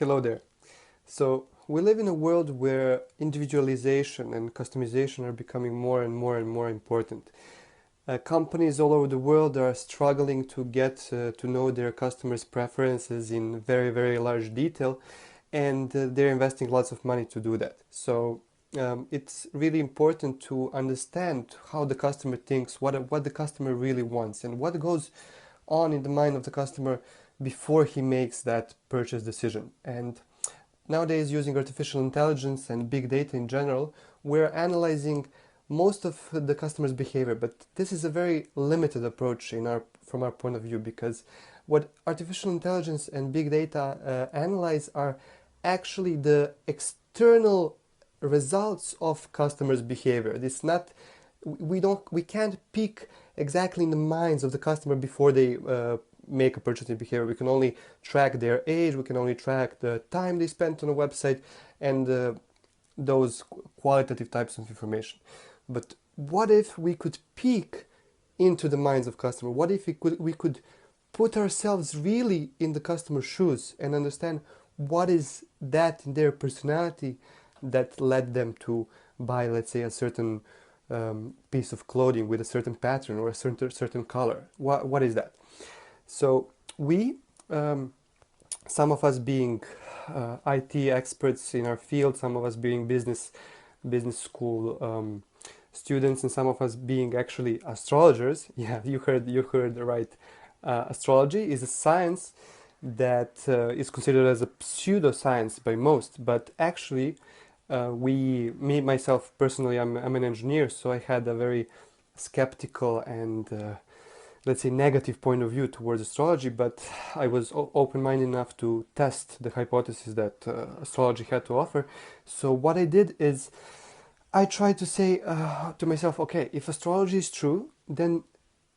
Hello there. So we live in a world where individualization and customization are becoming more and more and more important. Companies all over the world are struggling to get to know their customers' preferences in very, very large detail, and they're investing lots of money to do that. So it's really important to understand how the customer thinks, what the customer really wants, and what goes on in the mind of the customer before he makes that purchase decision. And nowadays, using artificial intelligence and big data in general, we're analyzing most of the customer's behavior, but this is a very limited approach from our point of view, because what artificial intelligence and big data analyze are actually the external results of customers' behavior. It's not we can't peek exactly in the minds of the customer before they make a purchasing behavior. We can only track their age, we can only track the time they spent on a website, and those qualitative types of information. But what if we could peek into the minds of customer? What if we could put ourselves really in the customer's shoes and understand what is that in their personality that led them to buy, let's say, a certain piece of clothing with a certain pattern or a certain color? What is that? So we, some of us being IT experts in our field, some of us being business school students, and some of us being actually astrologers. Yeah, you heard right. Astrology is a science that is considered as a pseudoscience by most, but actually, me myself personally, I'm an engineer, so I had a very skeptical and let's say negative point of view towards astrology, but I was open-minded enough to test the hypothesis that astrology had to offer. So what I did is I tried to say to myself, okay, if astrology is true, then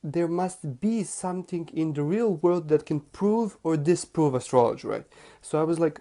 there must be something in the real world that can prove or disprove astrology, right? So I was like,